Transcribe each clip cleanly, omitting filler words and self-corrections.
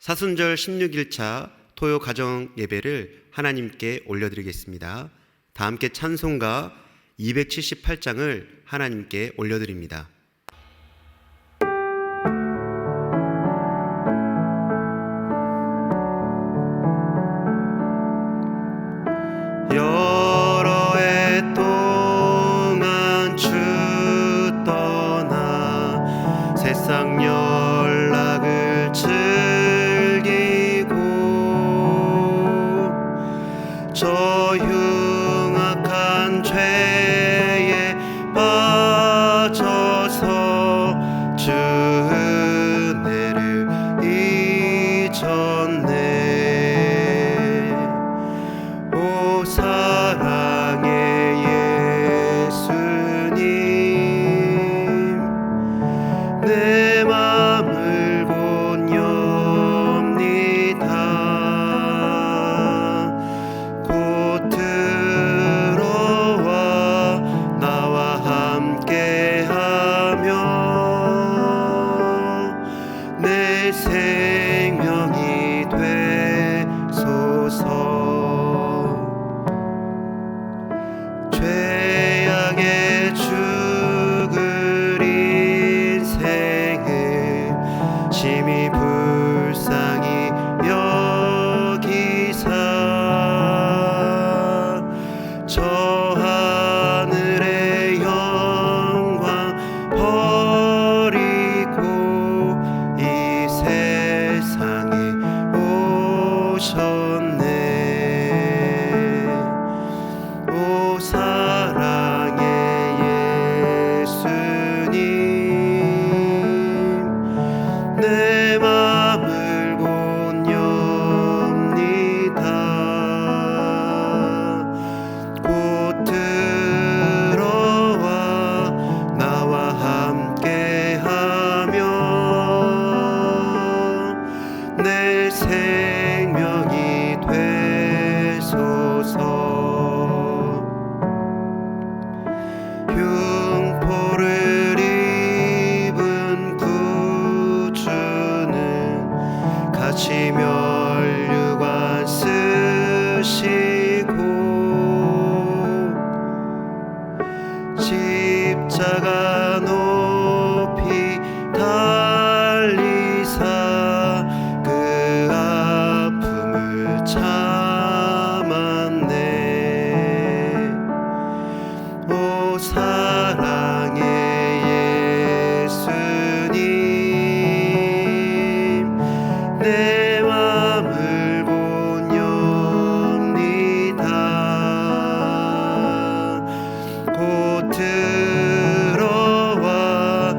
사순절 16일차 토요 가정 예배를 하나님께 올려드리겠습니다. 다 함께 찬송가 278장을 하나님께 올려드립니다. 여러 해 동안 주 떠나 세상 연락을 즐기고 저 흉악한 죄에 빠져서 주 은혜를 잊었네. 오 사랑의 예수님, 내 맘을 곧 엽니다. 곧 들어와 나와 함께하며 내 생명이 되소서. 죄악에 죽을 인생을 심히 불쌍히 여기사 저 하늘의 영광 버리고 이 세상에 오셨네. 오 사랑의 예수님, 내 맘을 곧 엽니다. 곧 들어와 나와 함께하며 내 생명이 되소서. 흉포를 입은 구주는 같이 면류관 쓰시고 십자가 높이 달리사 그 아픔을 참았네. 오 사랑의 예수님, 내 맘을 곧 엽니다. 곧 들어와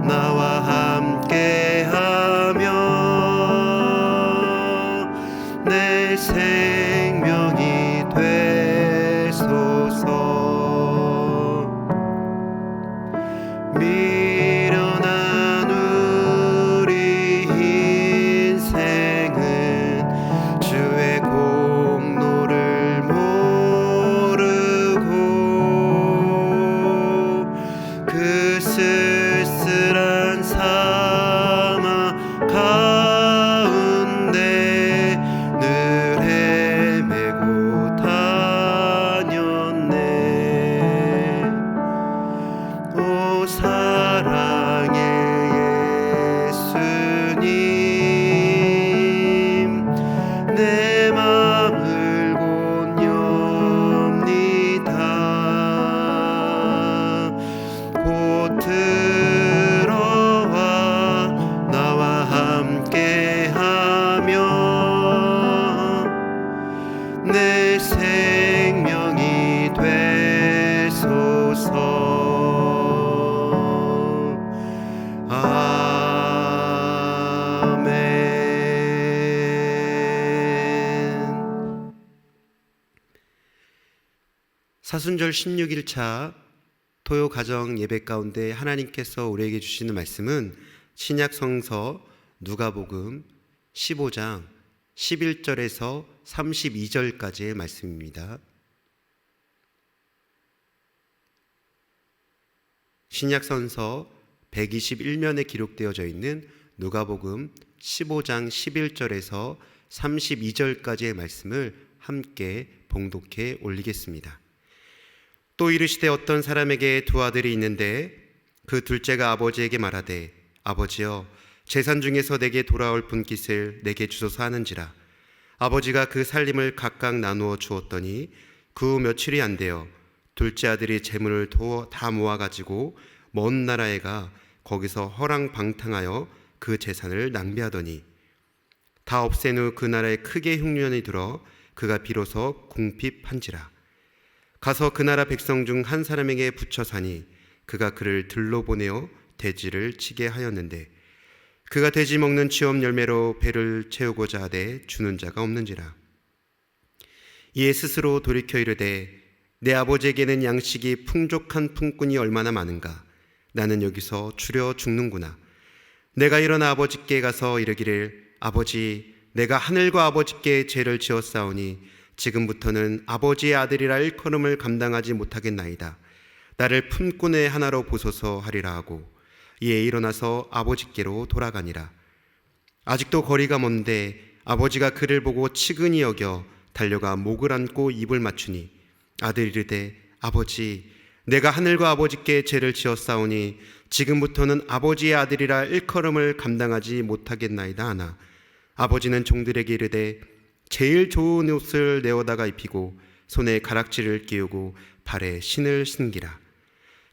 나와 함께하며 내 생명이 되소서. 미련한 우리 인생은 주의 공로를 모르고 그 쓸쓸한 사막 가운데 늘 헤매고 다녔네. 오 사랑의 예수님, 내 맘을 곧 엽니다. 곧 들어와 나와 함께하며 내 생명이 되소서. 아멘. 사순절 16일차 토요 가정 예배 가운데 하나님께서 우리에게 주시는 말씀은 신약 성서 누가복음 15장 11절에서 32절까지의 말씀입니다. 신약 성서 121면에 기록되어져 있는 누가복음 15장 11절에서 32절까지의 말씀을 함께 봉독해 올리겠습니다. 또 이르시되 어떤 사람에게 두 아들이 있는데 그 둘째가 아버지에게 말하되 아버지여 재산 중에서 내게 돌아올 분깃을 내게 주소서 하는지라. 아버지가 그 살림을 각각 나누어 주었더니 그 며칠이 안 되어 둘째 아들이 재물을 다 모아가지고 먼 나라에 가 거기서 허랑방탕하여 그 재산을 낭비하더니 다 없앤 후 그 나라에 크게 흉년이 들어 그가 비로소 궁핍한지라. 가서 그 나라 백성 중 한 사람에게 붙여 사니 그가 그를 들러 보내어 돼지를 치게 하였는데 그가 돼지 먹는 취업 열매로 배를 채우고자 하되 주는 자가 없는지라. 이에 스스로 돌이켜 이르되 내 아버지에게는 양식이 풍족한 품꾼이 얼마나 많은가. 나는 여기서 추려 죽는구나. 내가 일어나 아버지께 가서 이르기를 아버지 내가 하늘과 아버지께 죄를 지었사오니 지금부터는 아버지의 아들이라 일컬음을 감당하지 못하겠나이다. 나를 품꾼의 하나로 보소서 하리라 하고 이에 일어나서 아버지께로 돌아가니라. 아직도 거리가 먼데 아버지가 그를 보고 치근히 여겨 달려가 목을 안고 입을 맞추니 아들이 이르되 아버지 내가 하늘과 아버지께 죄를 지었사오니 지금부터는 아버지의 아들이라 일컬음을 감당하지 못하겠나이다 하나 아버지는 종들에게 이르되 제일 좋은 옷을 내어다가 입히고 손에 가락지를 끼우고 발에 신을 신기라.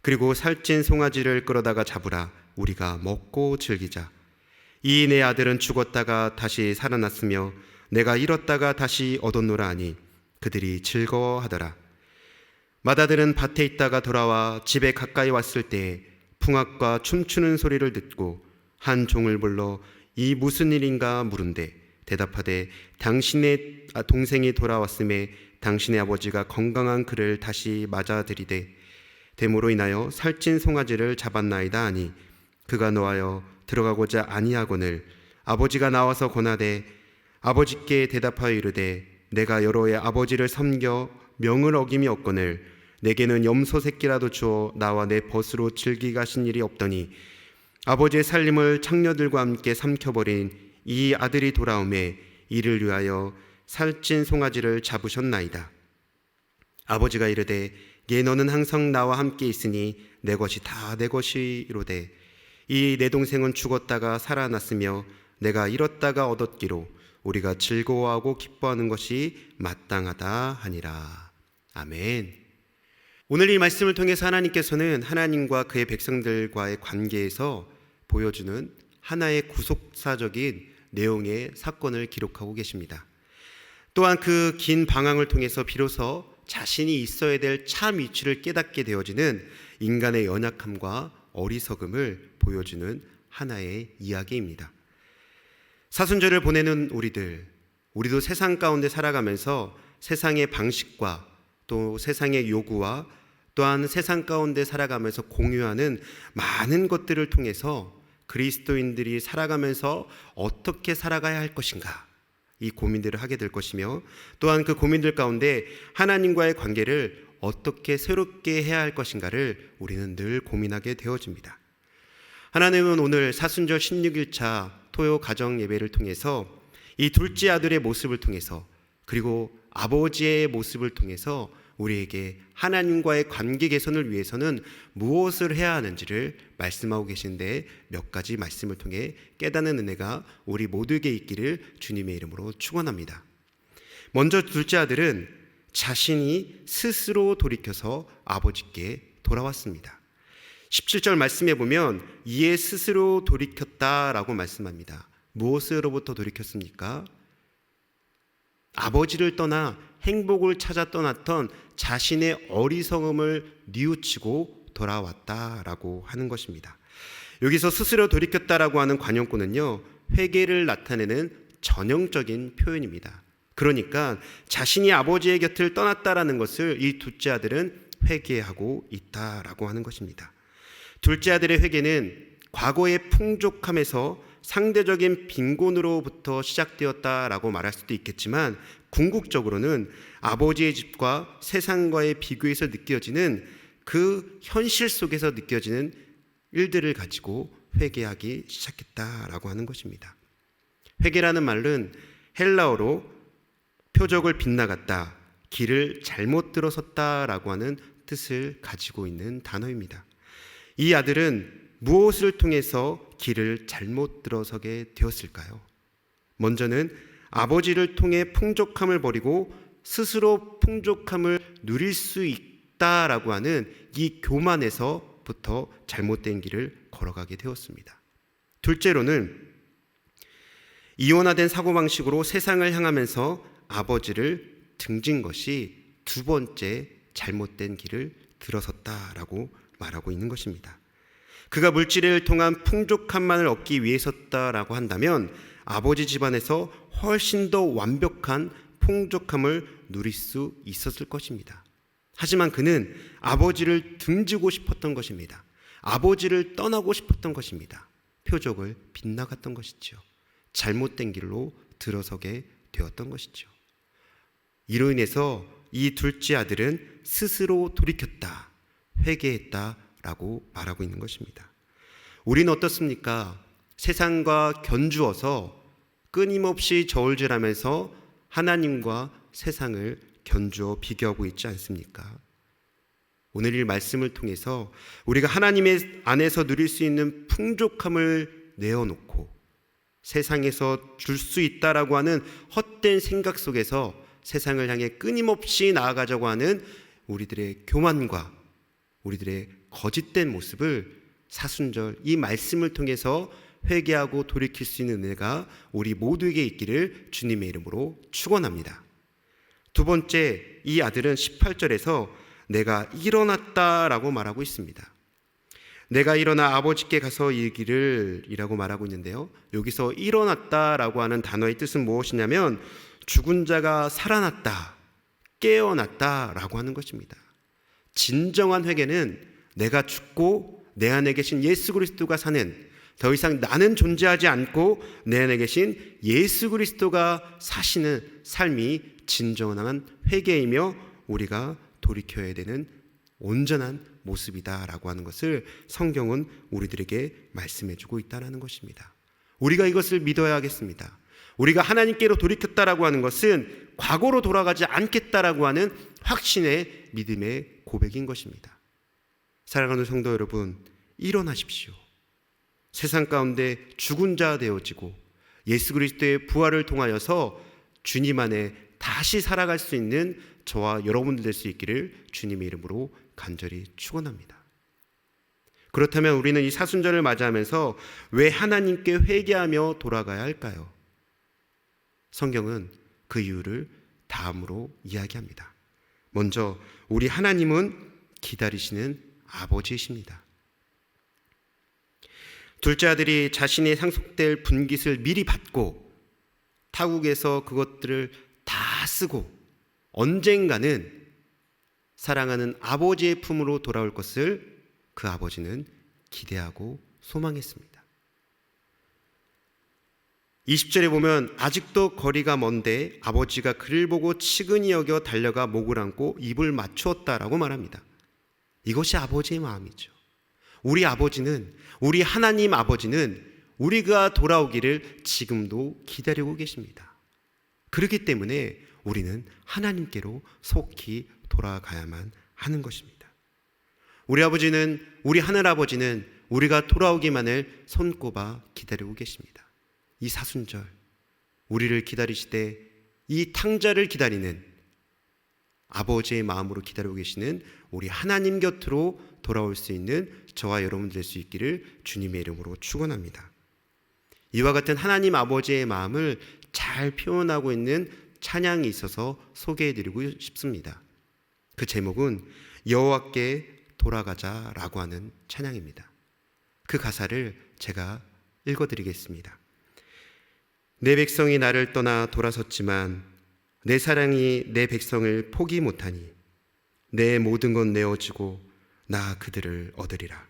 그리고 살찐 송아지를 끌어다가 잡으라. 우리가 먹고 즐기자. 이 내 아들은 죽었다가 다시 살아났으며 내가 잃었다가 다시 얻었노라 하니 그들이 즐거워하더라. 맏아들은 밭에 있다가 돌아와 집에 가까이 왔을 때 풍악과 춤추는 소리를 듣고 한 종을 불러 이 무슨 일인가 물은데 대답하되 당신의 동생이 돌아왔음에 당신의 아버지가 건강한 그를 다시 맞아들이되 데모로 인하여 살찐 송아지를 잡았나이다 하니 그가 노하여 들어가고자 아니하거늘 아버지가 나와서 권하되 아버지께 대답하여 이르되 내가 여러 해 아버지를 섬겨 명을 어김이 없거늘 내게는 염소 새끼라도 주어 나와 내 벗으로 즐기게 하신 일이 없더니 아버지의 살림을 창녀들과 함께 삼켜버린 이 아들이 돌아오매 이를 위하여 살찐 송아지를 잡으셨나이다. 아버지가 이르되 예 너는 항상 나와 함께 있으니 내 것이 다 내 것이로되 이 내 동생은 죽었다가 살아났으며 내가 잃었다가 얻었기로 우리가 즐거워하고 기뻐하는 것이 마땅하다 하니라. 아멘. 오늘 이 말씀을 통해서 하나님께서는 하나님과 그의 백성들과의 관계에서 보여주는 하나의 구속사적인 내용의 사건을 기록하고 계십니다. 또한 그 긴 방황을 통해서 비로소 자신이 있어야 될 참 위치를 깨닫게 되어지는 인간의 연약함과 어리석음을 보여주는 하나의 이야기입니다. 사순절을 보내는 우리도 세상 가운데 살아가면서 세상의 방식과 또 세상의 요구와 또한 세상 가운데 살아가면서 공유하는 많은 것들을 통해서 그리스도인들이 살아가면서 어떻게 살아가야 할 것인가 이 고민들을 하게 될 것이며 또한 그 고민들 가운데 하나님과의 관계를 어떻게 새롭게 해야 할 것인가를 우리는 늘 고민하게 되어집니다. 하나님은 오늘 사순절 16일차 토요 가정 예배를 통해서 이 둘째 아들의 모습을 통해서 그리고 아버지의 모습을 통해서 우리에게 하나님과의 관계 개선을 위해서는 무엇을 해야 하는지를 말씀하고 계신데 몇 가지 말씀을 통해 깨닫는 은혜가 우리 모두에게 있기를 주님의 이름으로 축원합니다. 먼저 둘째 아들은 자신이 스스로 돌이켜서 아버지께 돌아왔습니다. 17절 말씀해 보면 이에 스스로 돌이켰다라고 말씀합니다. 무엇으로부터 돌이켰습니까? 아버지를 떠나 행복을 찾아 떠났던 자신의 어리석음을 뉘우치고 돌아왔다라고 하는 것입니다. 여기서 스스로 돌이켰다라고 하는 관용구는요, 회개를 나타내는 전형적인 표현입니다. 그러니까 자신이 아버지의 곁을 떠났다라는 것을 이 둘째 아들은 회개하고 있다라고 하는 것입니다. 둘째 아들의 회개는 과거의 풍족함에서 상대적인 빈곤으로부터 시작되었다라고 말할 수도 있겠지만 궁극적으로는 아버지의 집과 세상과의 비교에서 느껴지는 그 현실 속에서 느껴지는 일들을 가지고 회개하기 시작했다라고 하는 것입니다. 회개라는 말은 헬라어로 표적을 빗나갔다, 길을 잘못 들어섰다라고 하는 뜻을 가지고 있는 단어입니다. 이 아들은 무엇을 통해서 길을 잘못 들어서게 되었을까요? 먼저는 아버지를 통해 풍족함을 버리고 스스로 풍족함을 누릴 수 있다라고 하는 이 교만에서부터 잘못된 길을 걸어가게 되었습니다. 둘째로는 이원화된 사고방식으로 세상을 향하면서 아버지를 등진 것이 두 번째 잘못된 길을 들어섰다라고 말하고 있는 것입니다. 그가 물질을 통한 풍족함만을 얻기 위해서다라고 한다면 아버지 집안에서 훨씬 더 완벽한 풍족함을 누릴 수 있었을 것입니다. 하지만 그는 아버지를 등지고 싶었던 것입니다. 아버지를 떠나고 싶었던 것입니다. 표적을 빗나갔던 것이죠. 잘못된 길로 들어서게 되었던 것이죠. 이로 인해서 이 둘째 아들은 스스로 돌이켰다, 회개했다라고 말하고 있는 것입니다. 우리는 어떻습니까? 세상과 견주어서 끊임없이 저울질하면서 하나님과 세상을 견주어 비교하고 있지 않습니까? 오늘 이 말씀을 통해서 우리가 하나님의 안에서 누릴 수 있는 풍족함을 내어놓고 세상에서 줄 수 있다라고 하는 헛된 생각 속에서 세상을 향해 끊임없이 나아가자고 하는 우리들의 교만과 우리들의 거짓된 모습을 사순절 이 말씀을 통해서 회개하고 돌이킬 수 있는 은혜가 우리 모두에게 있기를 주님의 이름으로 축원합니다. 두 번째, 이 아들은 18절에서 내가 일어났다라고 말하고 있습니다. 내가 일어나 아버지께 가서 이르기를 이라고 말하고 있는데요, 여기서 일어났다라고 하는 단어의 뜻은 무엇이냐면 죽은 자가 살아났다, 깨어났다라고 하는 것입니다. 진정한 회개는 내가 죽고 내 안에 계신 예수 그리스도가 사는, 더 이상 나는 존재하지 않고 내 안에 계신 예수 그리스도가 사시는 삶이 진정한 회개이며 우리가 돌이켜야 되는 온전한 모습이다라고 하는 것을 성경은 우리들에게 말씀해주고 있다는 것입니다. 우리가 이것을 믿어야 하겠습니다. 우리가 하나님께로 돌이켰다라고 하는 것은 과거로 돌아가지 않겠다라고 하는 확신의 믿음의 고백인 것입니다. 사랑하는 성도 여러분, 일어나십시오. 세상 가운데 죽은 자 되어지고 예수 그리스도의 부활을 통하여서 주님 안에 다시 살아갈 수 있는 저와 여러분들 될 수 있기를 주님의 이름으로 간절히 축원합니다. 그렇다면 우리는 이 사순절을 맞이하면서 왜 하나님께 회개하며 돌아가야 할까요? 성경은 그 이유를 다음으로 이야기합니다. 먼저 우리 하나님은 기다리시는 아버지이십니다. 둘째 아들이 자신이 상속될 분깃을 미리 받고 타국에서 그것들을 다 쓰고 언젠가는 사랑하는 아버지의 품으로 돌아올 것을 그 아버지는 기대하고 소망했습니다. 20절에 보면 아직도 거리가 먼데 아버지가 그를 보고 치근히 여겨 달려가 목을 안고 입을 맞추었다라고 말합니다. 이것이 아버지의 마음이죠. 우리 아버지는, 우리 하나님 아버지는 우리가 돌아오기를 지금도 기다리고 계십니다. 그렇기 때문에 우리는 하나님께로 속히 돌아가야만 하는 것입니다. 우리 아버지는, 우리 하늘아버지는 우리가 돌아오기만을 손꼽아 기다리고 계십니다. 이 사순절 우리를 기다리시되 이 탕자를 기다리는 아버지의 마음으로 기다리고 계시는 우리 하나님 곁으로 돌아올 수 있는 저와 여러분들 될 수 있기를 주님의 이름으로 축원합니다. 이와 같은 하나님 아버지의 마음을 잘 표현하고 있는 찬양이 있어서 소개해드리고 싶습니다. 그 제목은 여호와께 돌아가자라고 하는 찬양입니다. 그 가사를 제가 읽어드리겠습니다. 내 백성이 나를 떠나 돌아섰지만 내 사랑이 내 백성을 포기 못하니 내 모든 것 내어주고 나 그들을 얻으리라.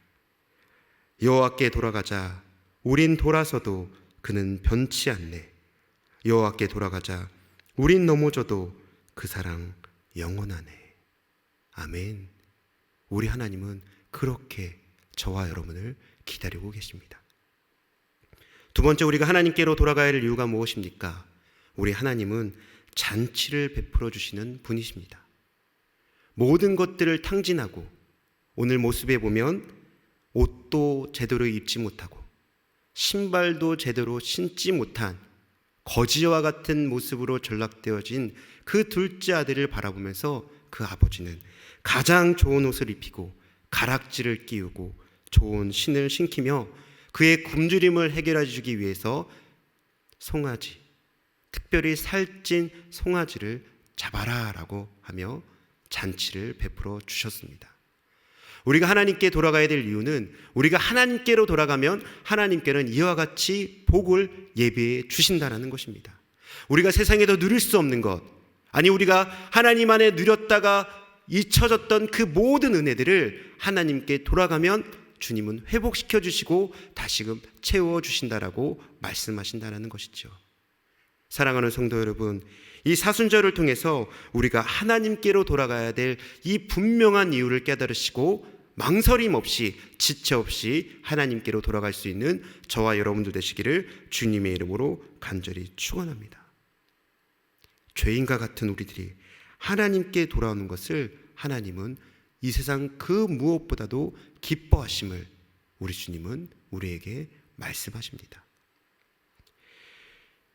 여호와께 돌아가자. 우린 돌아서도 그는 변치 않네. 여호와께 돌아가자. 우린 넘어져도 그 사랑 영원하네. 아멘. 우리 하나님은 그렇게 저와 여러분을 기다리고 계십니다. 두 번째, 우리가 하나님께로 돌아가야 할 이유가 무엇입니까? 우리 하나님은 잔치를 베풀어 주시는 분이십니다. 모든 것들을 탕진하고 오늘 모습에 보면 옷도 제대로 입지 못하고 신발도 제대로 신지 못한 거지와 같은 모습으로 전락되어진 그 둘째 아들을 바라보면서 그 아버지는 가장 좋은 옷을 입히고 가락지를 끼우고 좋은 신을 신기며 그의 굶주림을 해결해 주기 위해서 송아지, 특별히 살찐 송아지를 잡아라 라고 하며 잔치를 베풀어 주셨습니다. 우리가 하나님께 돌아가야 될 이유는 우리가 하나님께로 돌아가면 하나님께는 이와 같이 복을 예비해 주신다는 것입니다. 우리가 세상에도 누릴 수 없는 것, 아니 우리가 하나님 안에 누렸다가 잊혀졌던 그 모든 은혜들을 하나님께 돌아가면 주님은 회복시켜 주시고 다시금 채워 주신다라고 말씀하신다는 것이죠. 사랑하는 성도 여러분, 이 사순절을 통해서 우리가 하나님께로 돌아가야 될 이 분명한 이유를 깨달으시고 망설임 없이 지체 없이 하나님께로 돌아갈 수 있는 저와 여러분들 되시기를 주님의 이름으로 간절히 축원합니다. 죄인과 같은 우리들이 하나님께 돌아오는 것을 하나님은 이 세상 그 무엇보다도 기뻐하심을 우리 주님은 우리에게 말씀하십니다.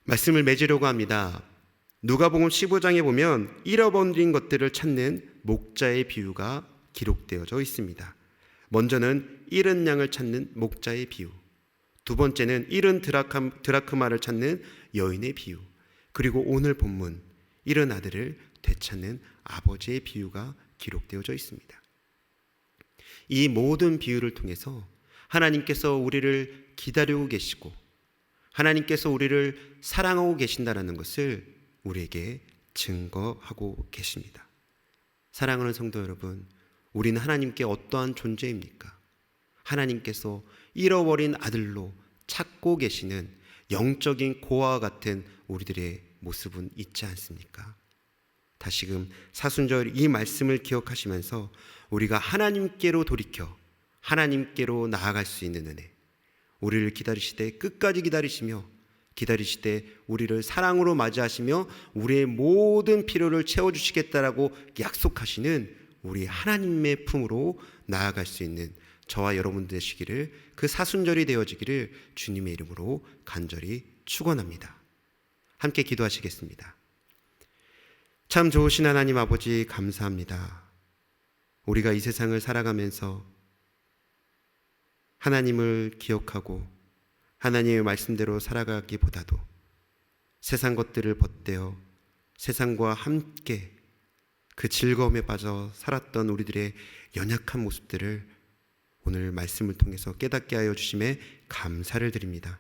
말씀을 맺으려고 합니다. 누가복음 15장에 보면 잃어버린 것들을 찾는 목자의 비유가 기록되어져 있습니다. 먼저는 잃은 양을 찾는 목자의 비유, 두 번째는 잃은 드라크마를 찾는 여인의 비유, 그리고 오늘 본문 잃은 아들을 되찾는 아버지의 비유가 기록되어져 있습니다. 이 모든 비유를 통해서 하나님께서 우리를 기다리고 계시고 하나님께서 우리를 사랑하고 계신다는 것을 우리에게 증거하고 계십니다. 사랑하는 성도 여러분, 우리는 하나님께 어떠한 존재입니까? 하나님께서 잃어버린 아들로 찾고 계시는 영적인 고아와 같은 우리들의 모습은 있지 않습니까? 다시금 사순절 이 말씀을 기억하시면서 우리가 하나님께로 돌이켜 하나님께로 나아갈 수 있는 은혜, 우리를 기다리시되 끝까지 기다리시되 우리를 사랑으로 맞이하시며 우리의 모든 필요를 채워주시겠다라고 약속하시는 우리 하나님의 품으로 나아갈 수 있는 저와 여러분 되시기를, 그 사순절이 되어지기를 주님의 이름으로 간절히 축원합니다. 함께 기도하시겠습니다. 참 좋으신 하나님 아버지, 감사합니다. 우리가 이 세상을 살아가면서 하나님을 기억하고 하나님의 말씀대로 살아가기보다도 세상 것들을 벗대어 세상과 함께 그 즐거움에 빠져 살았던 우리들의 연약한 모습들을 오늘 말씀을 통해서 깨닫게 하여 주심에 감사를 드립니다.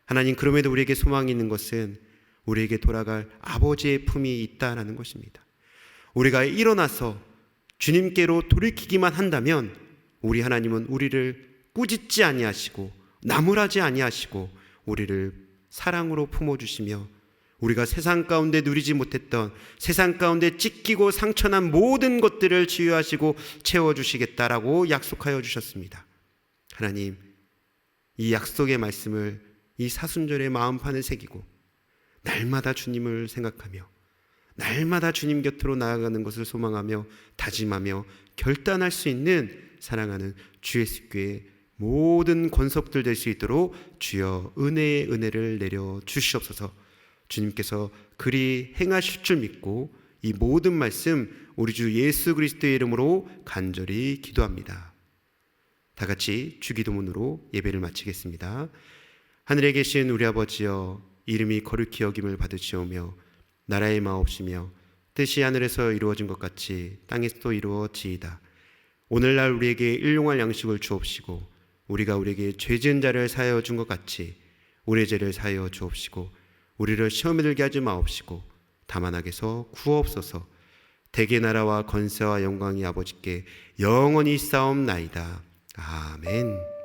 하나님, 그럼에도 우리에게 소망이 있는 것은 우리에게 돌아갈 아버지의 품이 있다라는 것입니다. 우리가 일어나서 주님께로 돌이키기만 한다면 우리 하나님은 우리를 꾸짖지 아니하시고 나무라지 아니하시고 우리를 사랑으로 품어주시며 우리가 세상 가운데 누리지 못했던, 세상 가운데 찢기고 상처난 모든 것들을 치유하시고 채워주시겠다라고 약속하여 주셨습니다. 하나님, 이 약속의 말씀을 이 사순절의 마음판에 새기고 날마다 주님을 생각하며 날마다 주님 곁으로 나아가는 것을 소망하며 다짐하며 결단할 수 있는 사랑하는 주 예수교회 모든 권속들 될 수 있도록 주여 은혜의 은혜를 내려 주시옵소서. 주님께서 그리 행하실 줄 믿고 이 모든 말씀 우리 주 예수 그리스도의 이름으로 간절히 기도합니다. 다 같이 주기도문으로 예배를 마치겠습니다. 하늘에 계신 우리 아버지여, 이름이 거룩히 여김을 받으시오며 나라의 마옵시며 뜻이 하늘에서 이루어진 것 같이 땅에서도 이루어지이다. 오늘날 우리에게 일용할 양식을 주옵시고 우리가 우리에게 죄 지은 자를 사하여 준 것 같이 우리의 죄를 사하여 주옵시고 우리를 시험에 들게 하지 마옵시고 다만 악에서 구하옵소서. 대개 나라와 권세와 영광이 아버지께 영원히 있사옵나이다. 아멘.